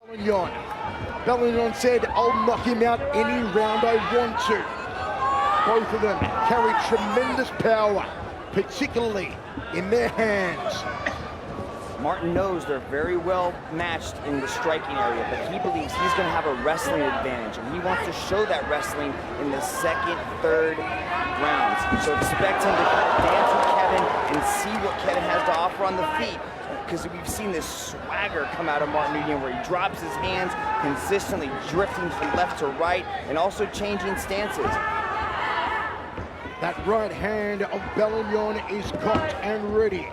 Belingon. Belingon said, "I'll knock him out any round I want to." Both of them carry tremendous power, particularly in their hands. Martin knows they're very well matched in the striking area, but he believes he's going to have a wrestling advantage, and he wants to show that wrestling in the second, third rounds. So expect him to kind of dance with Kevin and see what Kevin has to offer on the feet, because we've seen this swagger come out of Martin Nguyen where he drops his hands, consistently drifting from left to right, and also changing stances. That right hand of Belingon is cocked and ready.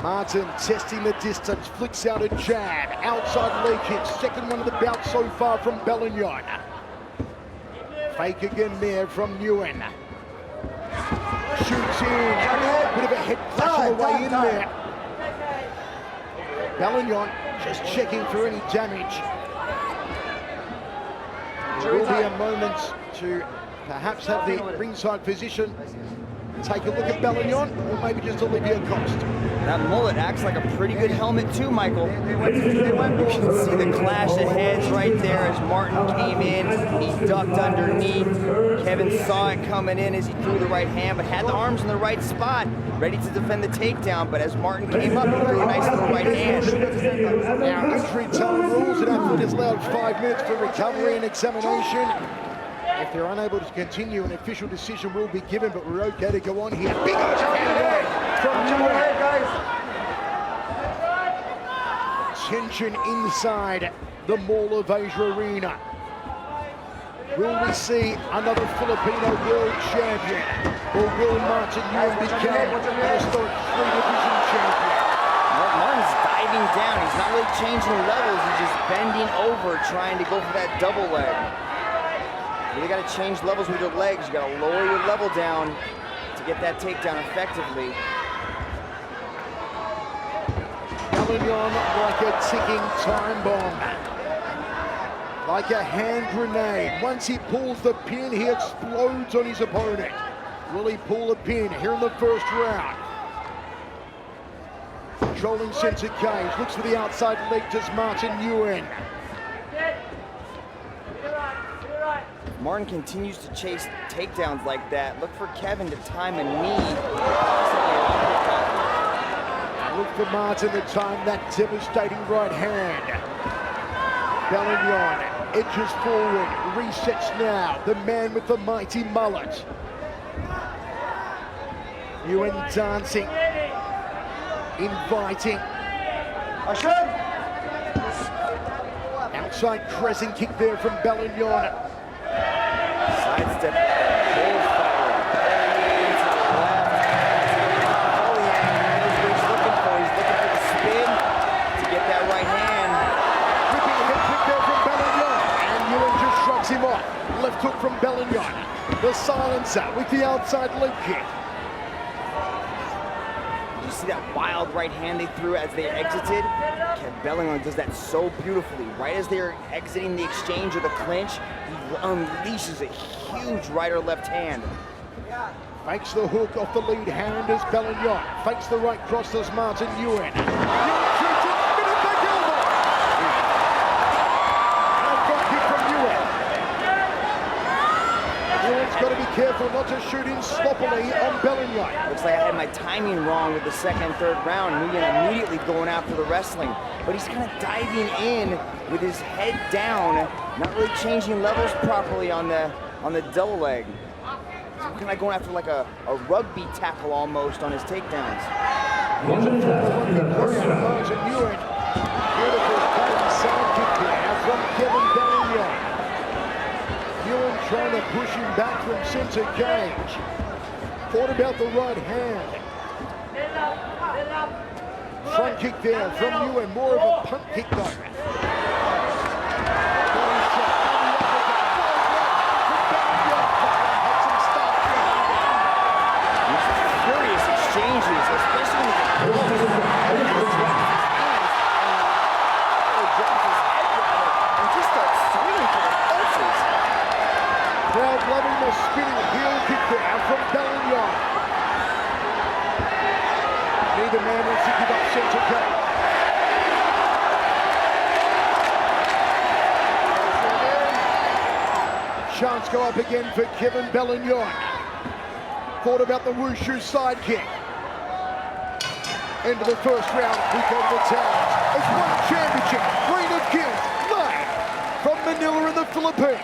Martin testing the distance, flicks out a jab, outside leg kick, second one of the bout so far from Belingon. Fake again there from Nguyen. Shoots in, bit of a head clash on the way in there. Belingon just checking for any damage. There will be a moment to perhaps have the ringside physician take a look at Belingon, or maybe just Olivia Cost. That mullet acts like a pretty good helmet too, Michael. You can see the clash of heads right there as Martin came in. He ducked underneath. Kevin saw it coming in as he threw the right hand, but had the arms in the right spot, ready to defend the takedown. But as Martin came up, he threw a nice little right hand. Now, injury time rules, and athlete is allowed 5 minutes for recovery and examination. If they're unable to continue, an official decision will be given, but we're okay to go on here. Big overhand from Nguyen. Tension inside the Mall of Asia Arena. Will we see another Filipino world champion, or will Martin Nguyen become an historic 3-division champion? Martin's diving down. He's not really changing levels. He's just bending over, trying to go for that double leg. You got to change levels with your legs. You got to lower your level down to get that takedown effectively. Belingon like a ticking time bomb, like a hand grenade. Once he pulls the pin, he explodes on his opponent. Will he pull the pin here in the first round? Controlling center cage, looks for the outside leg, does Martin Nguyen. Martin continues to chase takedowns like that. Look for Kevin to time a knee. Look for Martin to time that devastating right hand. Belingon edges forward, resets now. The man with the mighty mullet. Nguyen dancing, inviting. Outside crescent kick there from Belingon. Sidestep, pull forward, into the left. He's looking for the spin to get that right hand. Ripping a head kick there from Belingon. And Nguyen just shrugs him off. Left hook from Belingon. The silencer with the outside leg kick. You see that wild right hand they threw as they exited? Belingon does that so beautifully. Right as they're exiting the exchange or the clinch, he unleashes a huge right or left hand. Fakes the hook off the lead hand as Belingon. Fakes the right cross as Martin Nguyen. Nguyen's got to be careful not to shoot in sloppily on Belingon. Looks like I had my timing wrong with the second, third round. Nguyen immediately going after the wrestling, but he's kind of diving in with his head down, not really changing levels properly on the double leg. So kind of going after like a rugby tackle almost on his takedowns. Martin Nguyen. Beautiful cutting side kick there from Kevin Belingon. Nguyen trying to push him back from center cage. Thought about the right hand. Front kick there from Nguyen, more of a punt kick though. Furious exchanges, especially when and just starts swinging for the fences. Crowd loving the spinning heel kick there from Belingon. Neither man wants to give up center cage. chance go up again for Kevin Belingon. Thought about the wushu sidekick. End of the first round, we go to the towns. It's one championship, reign of kings, live from Manila in the Philippines.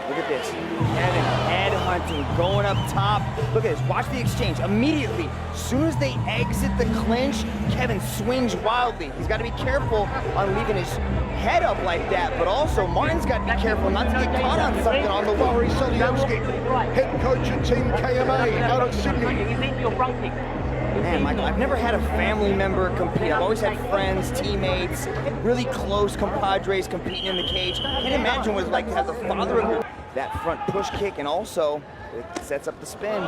Look at this, Kevin headhunting, going up top. Look at this, watch the exchange. Immediately, as soon as they exit the clinch, Kevin swings wildly. He's got to be careful on leaving his head up like that, but also Martin's got to be careful not to get caught on something on the way. Head coach of Team KMA out of Sydney. Man, Michael, I've never had a family member compete. I've always had friends, teammates, really close compadres competing in the cage. I can't imagine what it's like to have the father of that front push kick, and also it sets up the spin.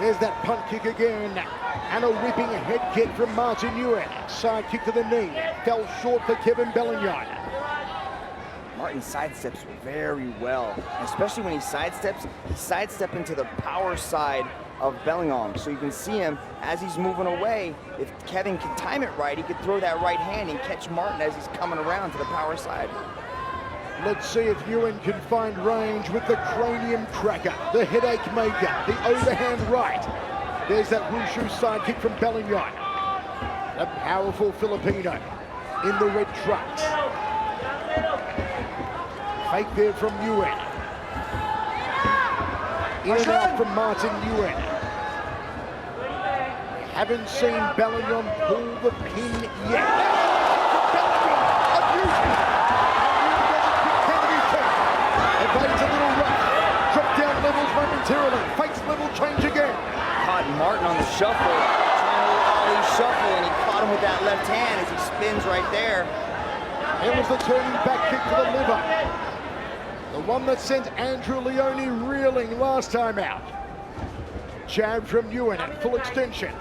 There's that punt kick again, and a whipping head kick from Martin Nguyen. Side kick to the knee, fell short for Kevin Belingon. Martin sidesteps very well, especially when he sidesteps into the power side of Belingon. So you can see him as he's moving away. If Kevin can time it right, he could throw that right hand and catch Martin as he's coming around to the power side. Let's see if Nguyen can find range with the cranium cracker, the headache maker, the overhand right. There's that wushu side kick from Belingon. A powerful Filipino in the red trunks. Fake there from Nguyen. In and out from Martin Nguyen. Haven't seen Belingon pull the pin yet. Belingon, abusing. Evades a little rough. Drop down levels momentarily. Fakes level change again. Caught Martin on the shuffle. Trying a little ollie shuffle, and he caught him with that left hand as he spins right there. It was the turning back kick to the liver. The one that sent Andrew Leone reeling last time out. Jab from Nguyen at full extension.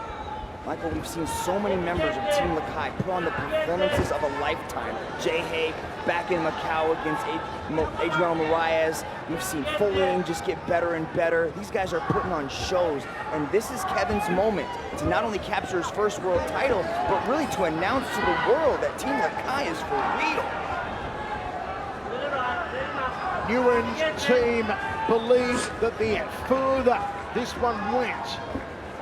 Michael, we've seen so many members of Team Lakai put on the performances of a lifetime. Jay Hay back in Macau against Adriano Moraes. We've seen Fulling just get better and better. These guys are putting on shows, and this is Kevin's moment to not only capture his first world title, but really to announce to the world that Team Lakai is for real. Nguyen's team believes that the further this one went,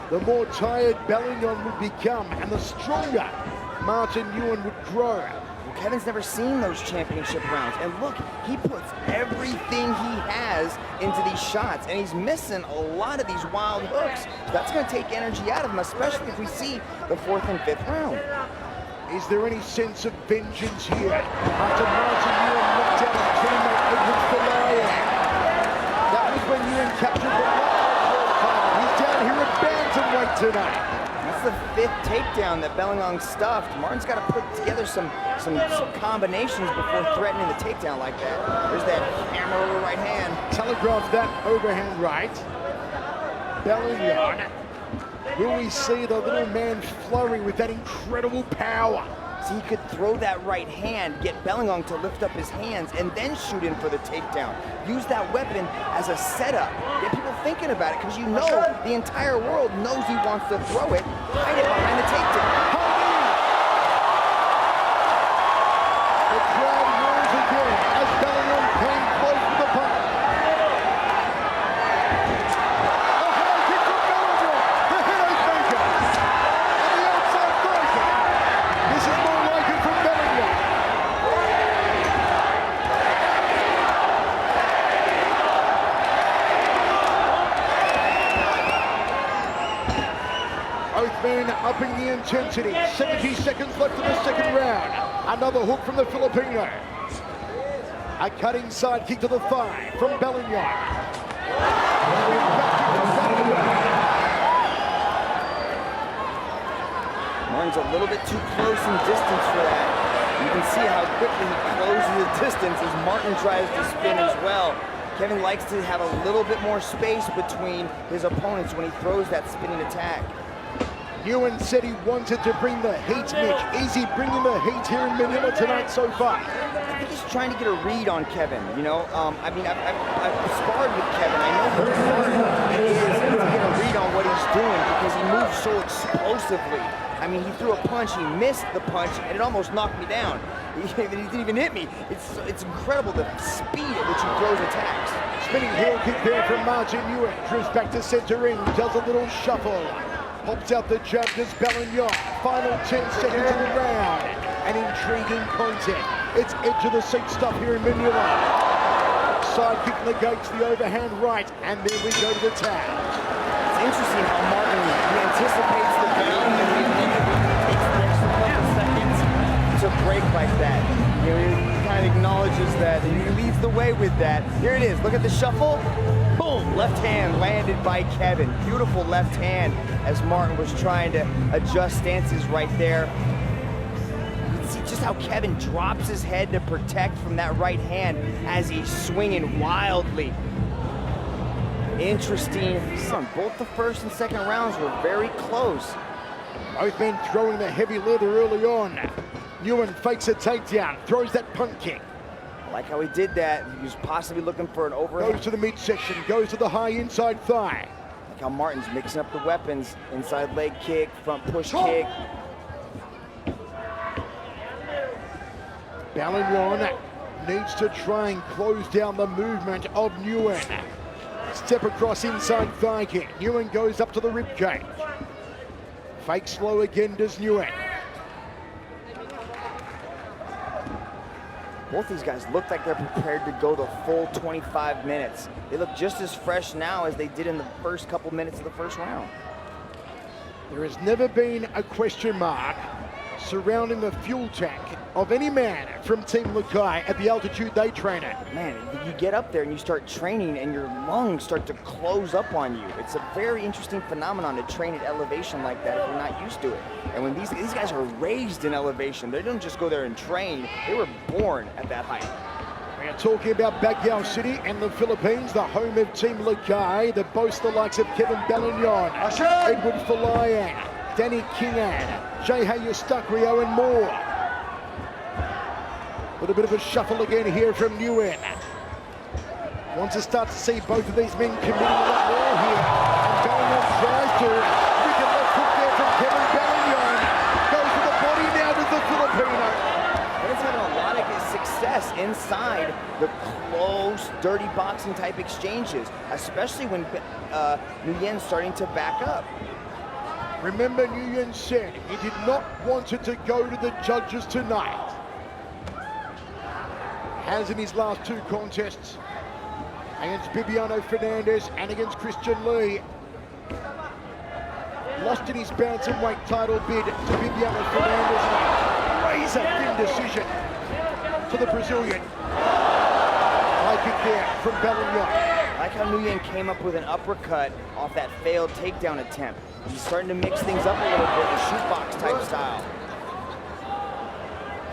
the more tired Belingon would become, and the stronger Martin Nguyen would grow. Well, Kevin's never seen those championship rounds, and look, he puts everything he has into these shots, and he's missing a lot of these wild hooks. So that's going to take energy out of him, especially if we see the 4th and 5th round. Is there any sense of vengeance here after Martin Nguyen knocked out his teammate Edward Fernandes? That was when Nguyen captured the world title. He's down here at bantamweight tonight. That's the 5th takedown that Belingon stuffed. Martin's got to put together some combinations before threatening the takedown like that. There's that hammer over right hand. Telegraphed that overhand right. Belingon. Will we see the little man flurry with that incredible power? So he could throw that right hand, get Belingon to lift up his hands, and then shoot in for the takedown. Use that weapon as a setup. Get people thinking about it, because you know the entire world knows he wants to throw it. Hide it behind the takedown. The crowd roars again as Belingon came close to the punch. Both men upping the intensity. 70 seconds left in the second round. Another hook from the Filipino. A cutting side kick to the thigh from Belingon. Martin's a little bit too close in distance for that. You can see how quickly he closes the distance as Martin tries to spin as well. Kevin likes to have a little bit more space between his opponents when he throws that spinning attack. Nguyen said he wanted to bring the heat, Mitch. Is he bringing the heat here in Manila tonight so far? I think he's trying to get a read on Kevin, you know? I mean, I've sparred with Kevin. I know how hard it is to get a read on what he's doing because he moves so explosively. I mean, he threw a punch, he missed the punch, and it almost knocked me down. He didn't even hit me. It's incredible the speed at which he throws attacks. Spinning heel kick there from Martin Nguyen. Drifts back to center ring, does a little shuffle. Pops out the jab, does Belingon. Final 10 seconds of the round. An intriguing content. It's edge of the seat stuff here in Manila. Side kick negates the overhand right, and then we go to the tag. It's interesting how Martin, he anticipates the ground and he takes the extra couple seconds to break like that. You know, he kind of acknowledges that and he leads the way with that. Here it is, look at the shuffle. Boom, left hand landed by Kevin. Beautiful left hand as Martin was trying to adjust stances right there. You can see just how Kevin drops his head to protect from that right hand as he's swinging wildly. Interesting. Both the first and second rounds were very close. Both men throwing the heavy leather early on. Nguyen fakes a takedown, throws that punt kick. I like how he did that. He was possibly looking for an overhand. Goes to the midsection, goes to the high inside thigh. Like how Martin's mixing up the weapons. Inside leg kick, front push kick. Belingon needs to try and close down the movement of Nguyen. Step across inside thigh kick. Nguyen goes up to the rib cage. Fake slow again does Nguyen. Both these guys look like they're prepared to go the full 25 minutes. They look just as fresh now as they did in the first couple minutes of the first round. There has never been a question mark surrounding the fuel tank of any man from Team Lakai at the altitude they train at. Man, you get up there and you start training and your lungs start to close up on you. It's a very interesting phenomenon to train at elevation like that if you're not used to it. And when these guys are raised in elevation, they don't just go there and train, they were born at that height. We are talking about Baguio City and the Philippines, the home of Team Lakai, that boast the likes of Kevin Belingon, Edward Falayan, Danny Kingan, Jai Eustaquio and more. A little bit of a shuffle again here from Nguyen. Want to start to see both of these men committing a lot more here. And Belingon tries to. Wicked left hook there from Kevin Belingon. Goes to the body now to the Filipino. And it's having a lot of success inside the close, dirty boxing type exchanges, especially when Nguyen's starting to back up. Remember, Nguyen said he did not want it to go to the judges tonight. Has in his last two contests against Bibiano Fernandes and against Christian Lee. Lost in his bantamweight title bid to Bibiano Fernandes. Razor-thin decision to the Brazilian. High kick there from Belingon. I like how Nguyen came up with an uppercut off that failed takedown attempt. He's starting to mix things up a little bit, the shootbox type style.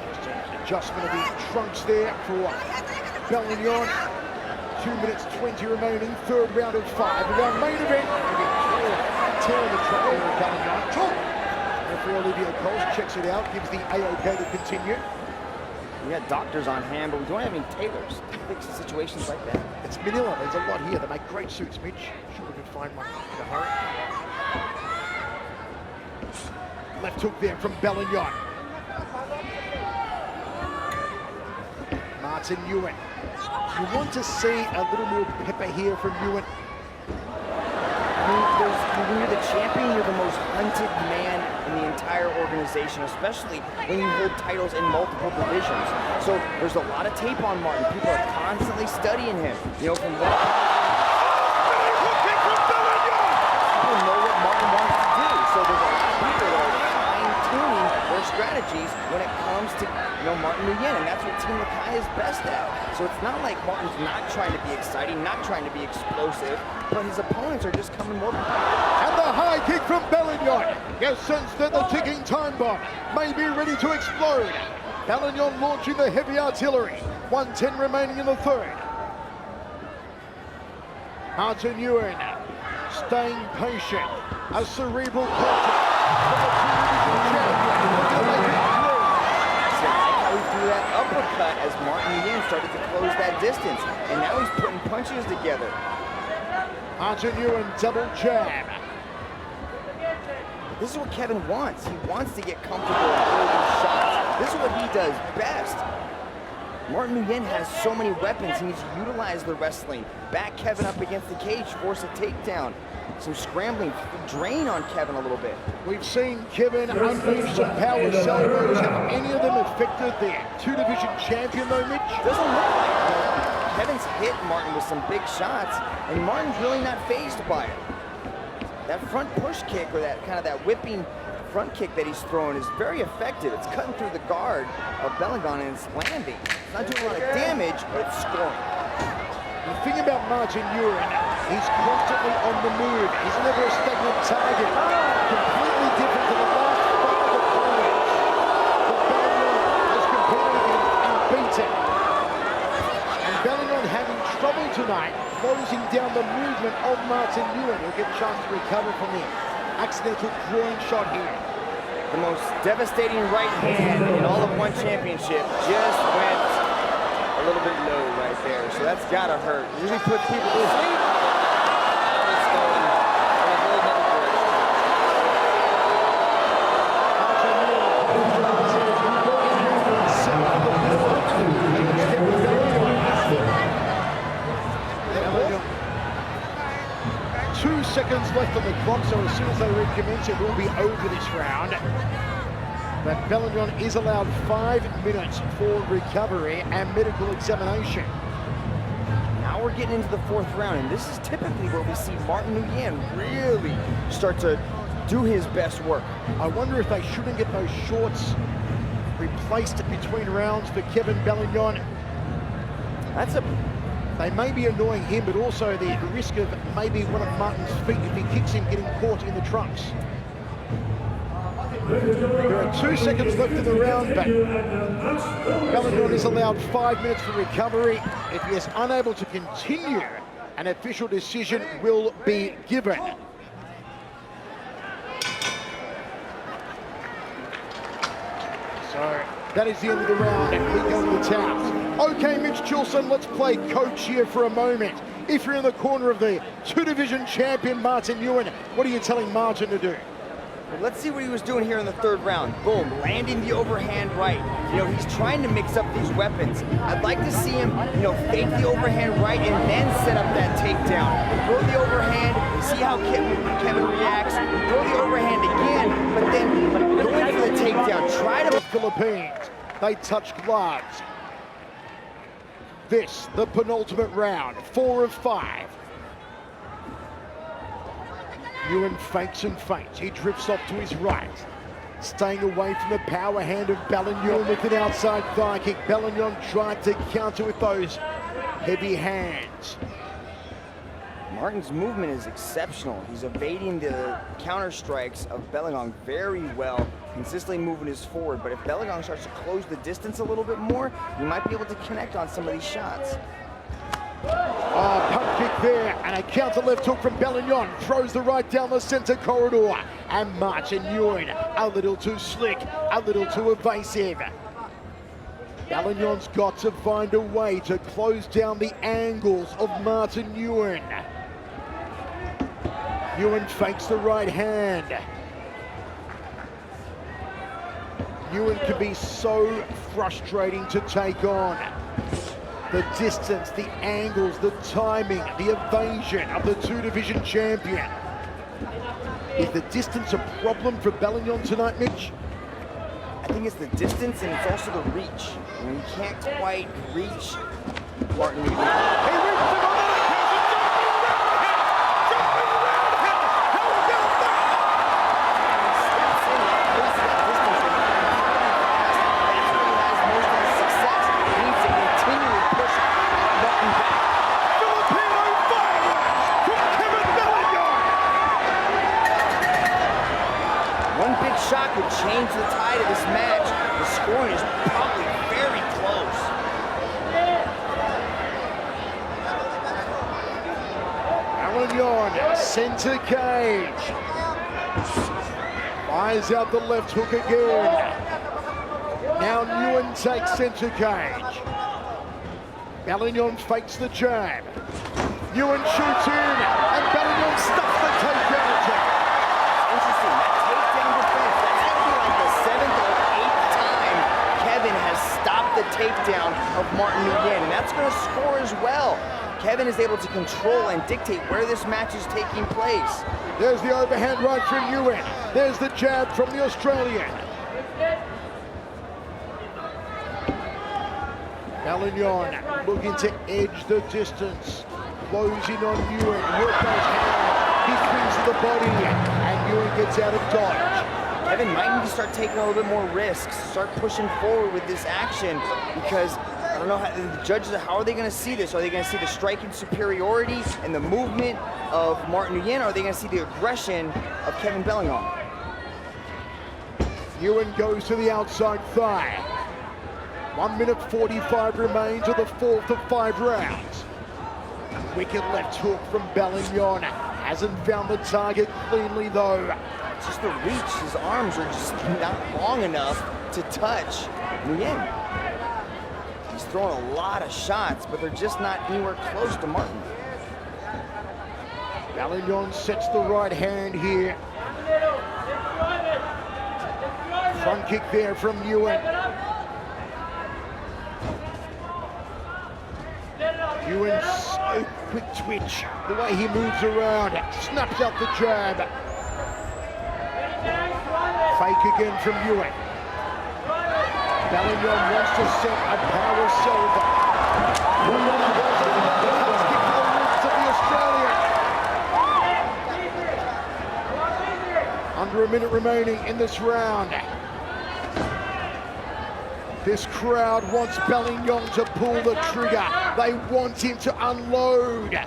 Just an adjustment of the trunks there for Belingon. 2 minutes 20 remaining, third round of 5 of our main event. Tearing the trunk there of Belingon. Referee Olivia Coles checks it out, gives the A-OK to continue. We got doctors on hand, but we don't have any tailors to fix situations like that. It's Manila, there's a lot here. They make great suits, Mitch. Sure we could find one in a hurry. Left hook there from Belingon. Martin Nguyen. You want to see a little more pepper here from Nguyen. When you're the champion, you're the most hunted man in the entire organization, especially when you hold titles in multiple divisions. So there's a lot of tape on Martin. People are constantly studying him. You know, from what people know what Martin wants to do. So there's a lot of people that are fine-tuning their strategies when it comes to, Martin Nguyen, and that's what Team Lakai is best at. So it's not like Martin's not trying to be exciting, not trying to be explosive, but his opponents are just coming more prepared. And the high kick from Belingon. You sense that the ticking time bomb may be ready to explode. Belingon launching the heavy artillery. 1:10 remaining in the third. Martin Nguyen staying patient. A cerebral cortex from the two-division champion. Through that uppercut as Martin Nguyen started to close that distance, and now he's putting punches together. Martin Nguyen double jab. But this is what Kevin wants. He wants to get comfortable and throw these shots. This is what he does best. Martin Nguyen has so many weapons. He needs to utilize the wrestling. Back Kevin up against the cage, force a takedown. Some scrambling, drain on Kevin a little bit. We've seen Kevin unleash some power salvos. Have any of them affected the two-division champion though, Mitch? Doesn't look like it. Kevin's hit Martin with some big shots, and Martin's really not fazed by it. That front push kick, or that kind of that whipping front kick that he's throwing, is very effective. It's cutting through the guard of belingon, and it's landing. It's not doing a lot of damage, but it's scoring. The thing about Martin Nguyen, he's constantly on the move. He's never a stagnant target. Completely different to the last 5 opponents that belingon has competed against and beaten. And belingon having trouble tonight, closing down the movement of Martin Nguyen. He'll get a chance to recover from the accidental groin shot here. The most devastating right hand in all of one championship just went a little bit low right there, so that's gotta hurt. Usually puts people to sleep. It's going in a whole other direction. Two seconds left on the clock, so as soon as they recommence, it will be over this round. But belingon is allowed 5 minutes for recovery and medical examination. Now we're getting into the 4th round, and this is typically where we see Martin Nguyen really start to do his best work. I wonder if they shouldn't get those shorts replaced between rounds for Kevin belingon. They may be annoying him, but also the risk of maybe one of Martin's feet, if he kicks him, getting caught in the trunks. There are 2 seconds left in the round, but belingon is allowed 5 minutes for recovery. If he is unable to continue, an official decision will be given. So that is the end of the round, and we go to the towels. Okay, Mitch Chilson, let's play coach here for a moment. If you're in the corner of the two-division champion, Martin Nguyen, what are you telling Martin to do? Well, let's see what he was doing here in the 3rd round. Boom, landing the overhand right. You know, he's trying to mix up these weapons. I'd like to see him, you know, fake the overhand right and then set up that takedown. Throw the overhand, see how Kevin reacts, throw the overhand again, but then go in for the takedown. Try to... The Philippines, they touch gloves. This, the penultimate round, 4 of 5. Nguyen fakes and feints. He drifts off to his right. Staying away from the power hand of belingon with an outside thigh kick. Belingon tried to counter with those heavy hands. Martin's movement is exceptional. He's evading the counter strikes of belingon very well, consistently moving his forward. But if belingon starts to close the distance a little bit more, he might be able to connect on some of these shots. Oh, pump kick there, and a counter left hook from belingon. Throws the right down the center corridor. And Martin Nguyen, a little too slick, a little too evasive. Belingon's got to find a way to close down the angles of Martin Nguyen. Nguyen fakes the right hand. Nguyen can be so frustrating to take on. The distance, the angles, the timing, the evasion of the two-division champion. Is the distance a problem for belingon tonight, Mitch? I think it's the distance, and it's also the reach. I mean, he can't quite reach Martin Nguyen. He reaches him on the shot could change the tide of this match. The scoring is probably very close. belingon, center cage. Fires out the left hook again. Now Nguyen takes center cage. Belingon fakes the jab. Nguyen shoots in, and belingon stuffs the takedown attempt. Interesting, that takedown takedown of Martin Nguyen, and that's going to score as well. Kevin is able to control and dictate where this match is taking place. There's the overhand right from Nguyen. There's the jab from the Australian. Belingon looking to edge the distance. Closing on Nguyen. Work those hands. He swings to the body, and Nguyen gets out of dodge. Kevin might need to start taking a little bit more risks, start pushing forward with this action, because I don't know how the judges, how are they going to see this? Are they going to see the striking superiority and the movement of Martin Nguyen, or are they going to see the aggression of Kevin Belingon? Nguyen goes to the outside thigh. 1 minute 45 remains of the fourth of 5 rounds. Wicked left hook from Belingon. Hasn't found the target cleanly though. It's just the reach. His arms are just not long enough to touch Nguyen. He's throwing a lot of shots, but they're just not anywhere close to Martin. Belingon sets the right hand here. Front kick there from Nguyen. Nguyen, so quick twitch. The way he moves around, snaps out the jab. Fake again from Nguyen. Belingon wants to set a power silver. Under a minute remaining in this round. This crowd wants Belingon to pull the trigger. They want him to unload.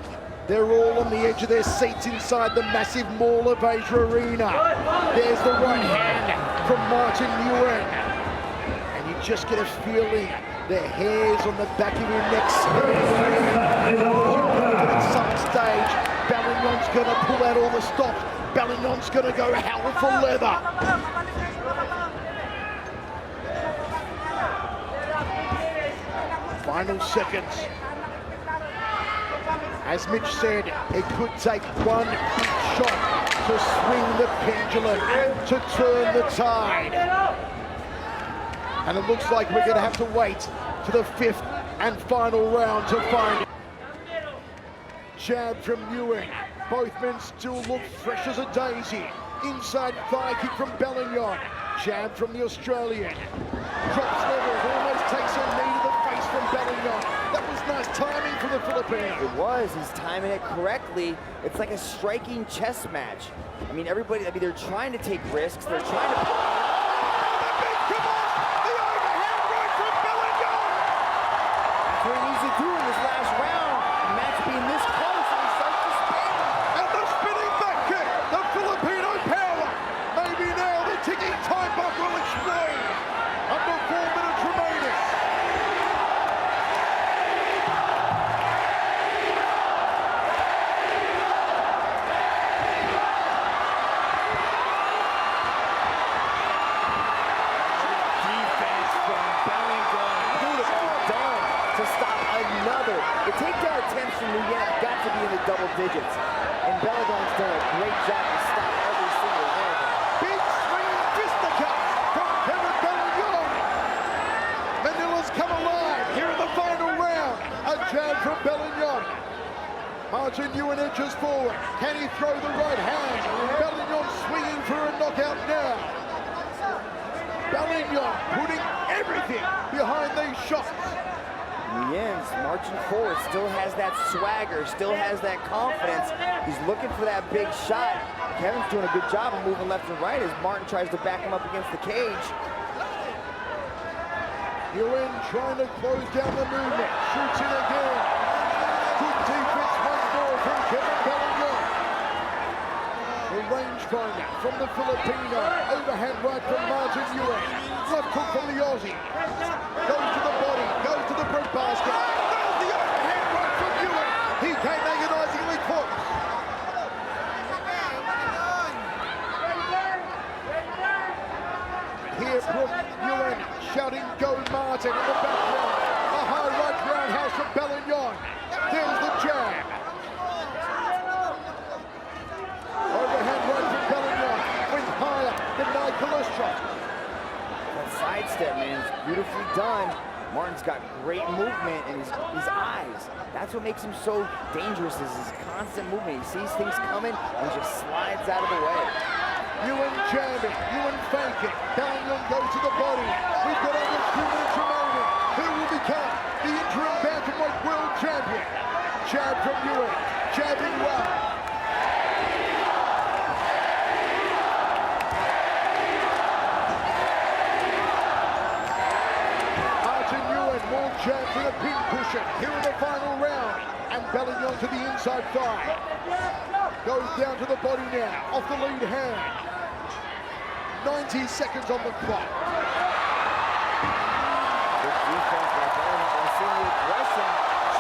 They're all on the edge of their seats inside the massive Mall of Asia Arena. There's the right hand from Martin Nguyen. And you just get a feeling the hairs on the back of your neck at some stage, Belingon's gonna pull out all the stops. Belingon's gonna go hell for leather. Final seconds. As Mitch said, it could take one shot to swing the pendulum, to turn the tide. And it looks like we're going to have to wait to the 5th and final round to find it. Jab from Nguyen. Both men still look fresh as a daisy. Inside thigh kick from Belingon. Jab from the Australian. Drops levels, almost takes a knee to the face from Belingon. That was nice timing for the Filipino. It was. He's timing it correctly. It's like a striking chess match. I mean, everybody, they're trying to take risks. They're trying to... Come on! The overhand right from Belingon! That's what he needs to do in this last round. The match being this close, and he starts to spin. And the spinning back kick, the Filipino power. Maybe now the ticking time bomb will explode. Under 4 minutes remaining. Defense from Belingon. Beautiful done to stop another. The takedown attempts from Nguyen have got to be in the double digits. And Belingon's done a great job to stop every single one of them. Big swinging fisticuff from Kevin Belingon. Manila's come alive here in the final round. A jab from Belingon. Martin Nguyen edges forward. Can he throw the right hand? Belingon swinging for a knockout now. Belingon putting everything behind these shots. Nguyen's marching forward, still has that swagger, still has that confidence. He's looking for that big shot. Kevin's doing a good job of moving left and right as Martin tries to back him up against the cage. Nguyen trying to close down the movement. Shoots in again. Good defense once more from Kevin Belingon. The rangefinder from the Filipino. Overhand right from Martin Nguyen. Left hook from the Aussie. Goes to the body, goes to the bread basket. There's the overhand right from Nguyen. He came agonizingly close. Here from Nguyen shouting, "Go Martin!" in the background. A high right roundhouse from Belingon. There's the jab. Overhand right from Belingon. Went higher than my cholesterol. That sidestep, man, is beautifully done. Martin's got great movement in his eyes. That's what makes him so dangerous, is his constant movement. He sees things coming and just slides out of the way. Ewan jamming, Ewan faking. Bellingon goes to the body. We've got almost 2 minutes remaining. Who will become the interim bantamweight world champion? Jab from Ewan, jabbing well. More jabs with a pin cushion here in the final round, and Bellingon to the inside thigh. Goes down to the body now, off the lead hand. 90 seconds on the clock. Good defense right there. We're seeing the aggression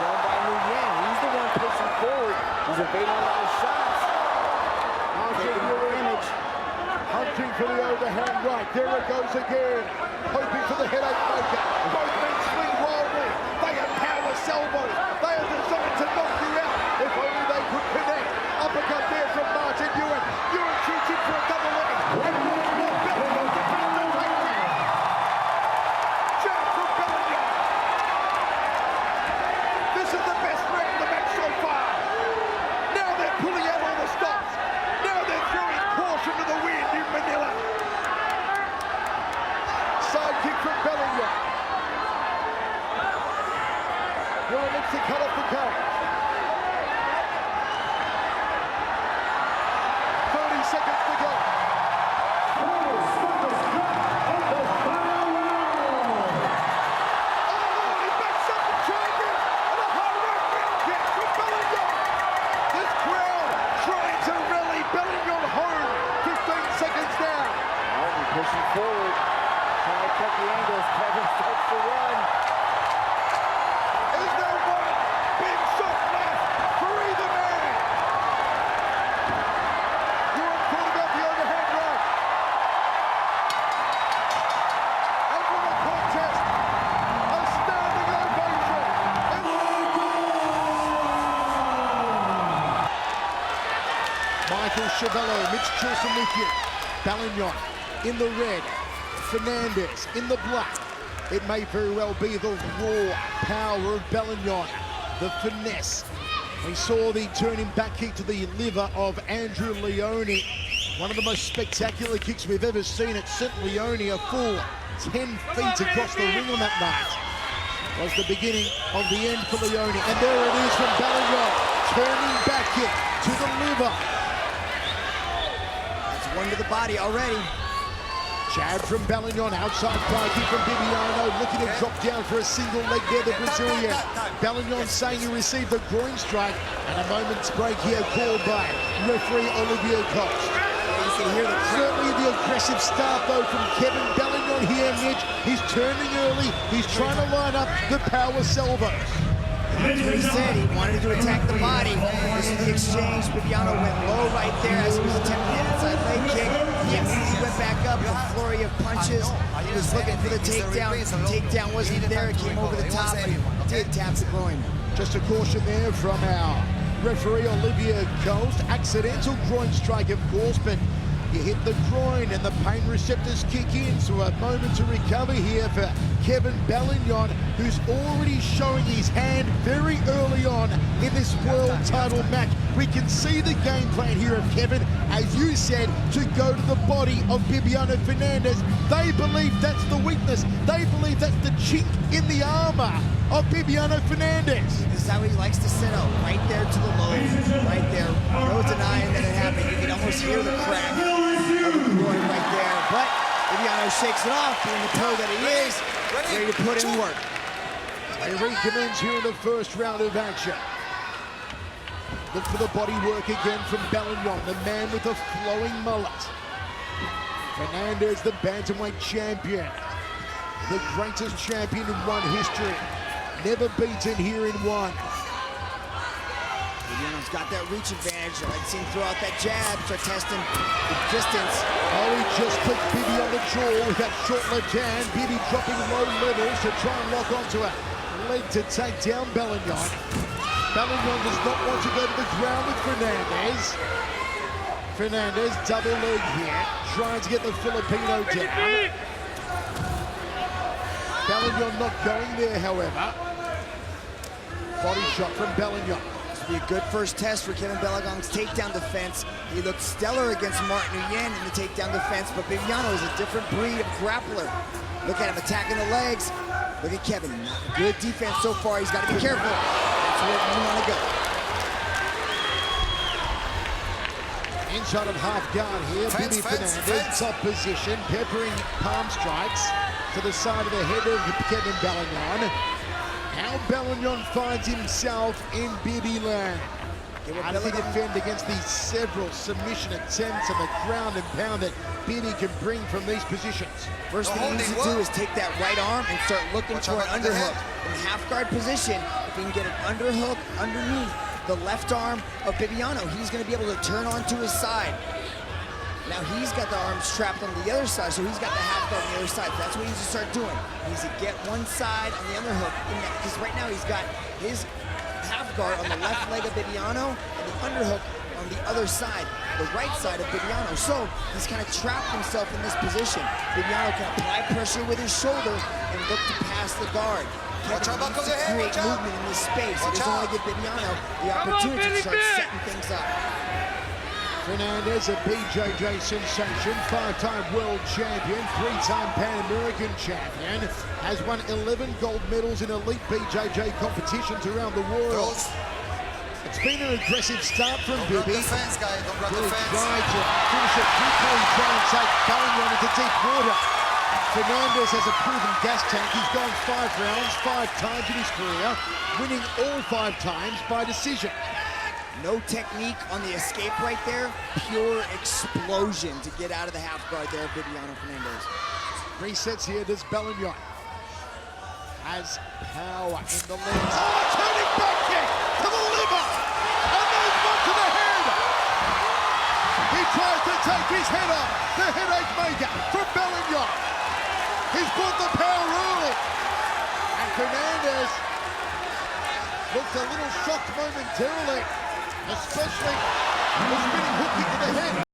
shown by Nguyen. He's the one pushing forward. He's evading a lot of shots. Hunting for the overhand right. There it goes again. Hoping for the headache maker. Both men swing wildly. They have power elbows. They are designed to knock you out. If only they could connect. Uppercut there from Martin Ewan. Ewan shoots in for a double leg. And more Bellingon to beat the takedown. Jab from Bellingon. This is the best round of the match so far. Now they're pulling out all the stops. Now they're throwing caution to the wind in Manila. Side kick from Bellingon. Ewan looks to cut off the cage. 30 seconds to go. He backs up the champion and a high right wind kick from Bellingon. This crowd trying to rally Bellingon home. 15 seconds down. Martin pushing forward. Trying to cut the angles. Kevin starts to run. Is there one big shot left for either man? Ewan thought about the overhand right. And for the contest, a standing ovation. Michael Chavello, Mitch Chilson with you. Bellingon in the red. Fernandes in the black. It may very well be the raw power of Bellingon, the finesse. We saw the turning back kick to the liver of Andrew Leone. One of the most spectacular kicks we've ever seen. It sent Leone a full 10 feet across the ring on that night. Was the beginning of the end for Leone. And there it is from Bellingon. Turning back kick to the liver. That's one to the body already. Jab from Bellingon, outside thigh kick from Bibiano, looking to drop down for a single leg there, the Brazilian. Bellingon saying he received a groin strike, and a moment's break here called by referee Olivier Coste. You can hear the Certainly the aggressive start though from Kevin Bellingon here, Mitch. He's turning early, he's trying to line up the power salvos. That's what he said. He wanted to attack the body. This is the exchange. Bibiano went low right there as he was attempting an inside leg kick. Yes, he went back up, a flurry of punches. He was looking for the takedown. The takedown wasn't there. It came over the top, but he did tap the groin. Just a caution there from our referee Olivier Coste. Accidental groin strike, of course, but you hit the groin and the pain receptors kick in. So a moment to recover here for Kevin Bellingon, who's already showing his hand very early on in this world title match. We can see the game plan here of Kevin, as you said, to go to the body of Bibiano Fernandes. They believe that's the weakness. They believe that's the chink in the armor of Bibiano Fernandes. This is how he likes to set up, right there to the low, right there. No denying that it happened. You can almost hear the crack of the groin right there. But Bibiano shakes it off, being the pro that he is, ready to put in work. They recommence here in the first round of action. Look for the body work again from Bellingon, the man with the flowing mullet. Fernandes, the bantamweight champion. The greatest champion in one history. Never beaten here in one. Bibiano's got that reach advantage. I like to see him throw out that jab, start testing the distance. Oh, he just clicked Bibi on the jaw with that short left hand. Bibi dropping low levels to try and lock onto a leg to take down Bellingon. Bellingon does not want to go to the ground with Fernandes. Fernandes, double leg here, trying to get the Filipino down. Belingon not going there, however. Body shot from Belingon. This will be a good first test for Kevin Belingon's takedown defense. He looked stellar against Martin Nguyen in the takedown defense, but Bibiano is a different breed of grappler. Look at him attacking the legs. Look at Kevin. Good defense so far. He's got to be careful. That's where you want to go. Inside of half guard here, Bibi Fernandes, top position, peppering palm strikes to the side of the head of Kevin Belingon. How Belingon finds himself in Bibi land. How does he defend against these several submission attempts on the ground and pound that Bibi can bring from these positions? First thing he needs to do is take that right arm and start looking for an underhook. In the half guard position, if he can get an underhook underneath the left arm of Bibiano, he's going to be able to turn onto his side. Now he's got the arms trapped on the other side, so he's got the half guard on the other side. That's what he needs to start doing. He needs to get one side on the underhook, because right now he's got his half guard on the left leg of Bibiano and the underhook on the other side, the right side of Bibiano. So he's kind of trapped himself in this position. Bibiano can apply pressure with his shoulder and look to pass the guard. Kevin needs to create movement in this space. He doesn't want to give Bibiano the opportunity to start setting things up. Fernandes, a BJJ sensation, 5-time world champion, 3-time Pan American champion, has won 11 gold medals in elite BJJ competitions around the world. It's been an aggressive start from Bibi. Really tried to finish it quickly, try and take Belingon into deep water. Fernandes has a proven gas tank. He's gone 5 rounds, 5 times in his career, winning all 5 times by decision. No technique on the escape right there. Pure explosion to get out of the half guard there, Bibiano Fernandes. Resets here, does Belingon. Has power in the legs. Oh, turning back kick to the liver. And then one to the head. He tries to take his head off. The headache maker from Belingon. He's brought the power early. And Fernandes looked a little shocked momentarily, especially the spinning hook kick to the head.